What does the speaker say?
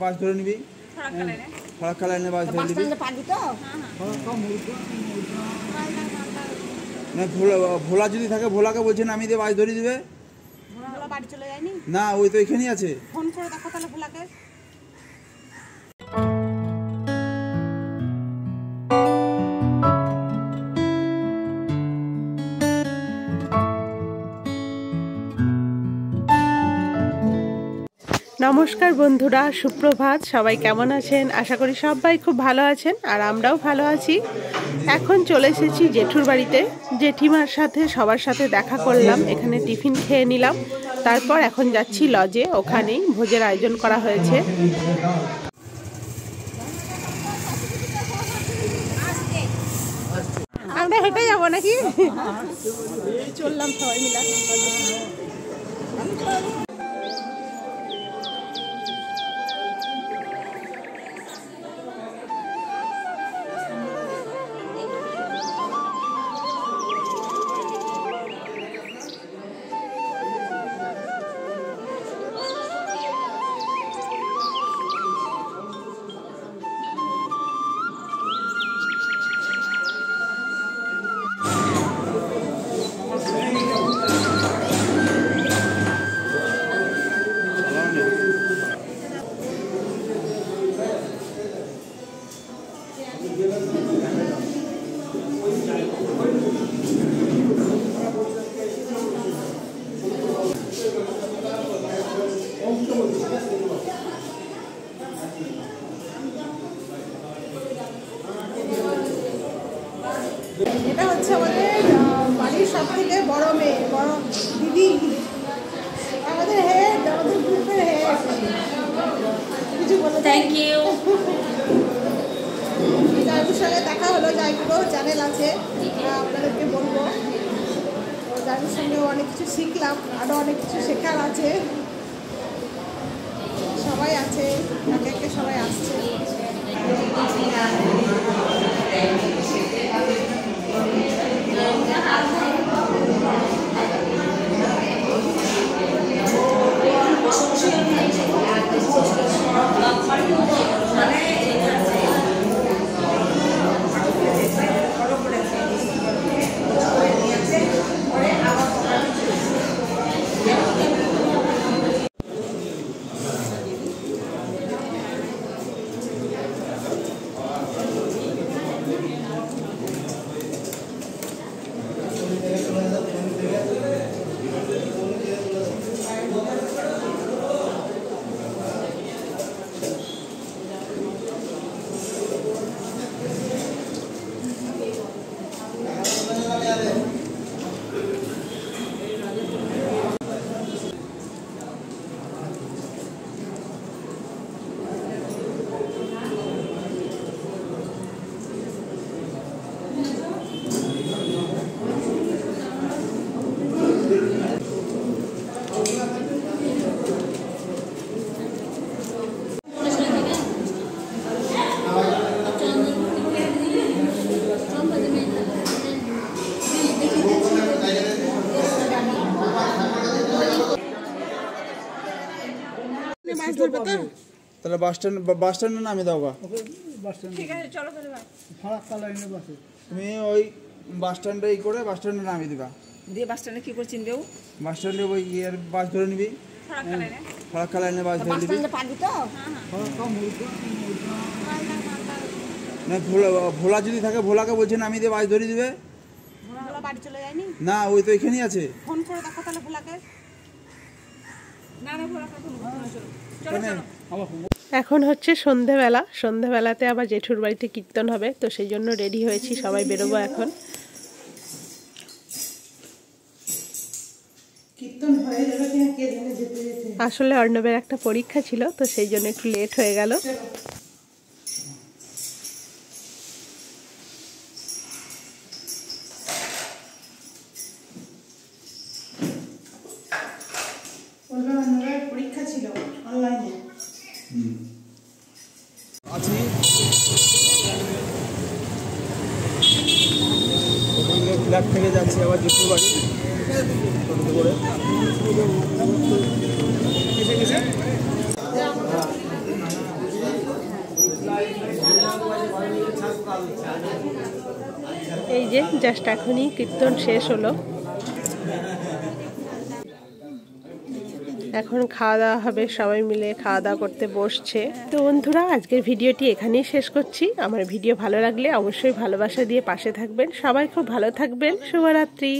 বাস ধরে নিবি, ফারাক্কা লাইনে বাস ধরে নিবি। না ভোলা যদি থাকে ভোলাকে বলছে নামিয়ে দিয়ে বাস ধরে দিবে। না ওই তো এখানেই আছে, ফোন করে দেখো তাহলে ভোলাকে। নমস্কার বন্ধুরা, সুপ্রভাত। সবাই কেমন আছেন? আশা করি সবাই খুব ভালো আছেন, আর আমরাও ভালো আছি। এখন চলে এসেছি জেঠুর বাড়িতে। জেঠিমার সাথে সবার সাথে দেখা করলাম, এখানে টিফিন খেয়ে নিলাম। তারপর এখন যাচ্ছি লজে, ওখানেই ভোজের আয়োজন করা হয়েছে। আমরা হেঁটে যাবো নাকি? চললাম সবাই মিলে। এটা হচ্ছে আমাদের বাড়ির সব থেকে বড় মেয়ে, বড় দিদি, আমাদের হেড, আমাদের গ্রুপের হেড। কিছু বলো? Thank you. জাইবুর সঙ্গে দেখা হলো, জাইবুরও চ্যানেল আছে, আপনাদেরকে বলবো। জাইবুর সঙ্গেও অনেক কিছু শিখলাম, আরও অনেক কিছু শেখার আছে। সবাই আছে, একে একে সবাই আসছে। তাহলে বাস স্ট্যান্ডে নামিয়ে দাও গা। তুমি ওই বাস স্ট্যান্ডে করে বাস স্ট্যান্ডে নামিয়ে দিবা। দিয়ে বাস স্ট্যান্ডে কি করে চিনবে? বাস স্ট্যান্ডে ওই বাস ধরে নিবি, ফারাক্কা লাইনে বাস ধরে নিবি। না ভোলা যদি থাকে ভোলাকে বলছে নামিয়ে দিয়ে বাস ধরে দিবে। না ওই তো এখানেই আছে, ফোন করে দেখো তাহলে ভোলাকে। এখন হচ্ছে সন্ধেবেলা, সন্ধেবেলাতে আবার জেঠুর বাড়িতে কীর্তন হবে, তো সেই জন্য রেডি হয়েছি, সবাই বেরোবো এখন। আসলে অর্ণবের একটা পরীক্ষা ছিল, তো সেই জন্য একটু লেট হয়ে গেল। পরীক্ষা ছিল অনলাইনে। আছি ফ্ল্যাট থেকে যাচ্ছি আবার জেঠুর বাড়ি করে। জাস্ট এখনই কীর্তন শেষ হলো। এখন খাওয়া দাওয়া হবে, সবাই মিলে খাওয়া দাওয়া করতে বসছে। তো বন্ধুরা, আজকের ভিডিওটি এখানেই শেষ করছি। আমার ভিডিও ভালো লাগলে অবশ্যই ভালোবাসা দিয়ে পাশে থাকবেন। সবাই খুব ভালো থাকবেন। শুভরাত্রি।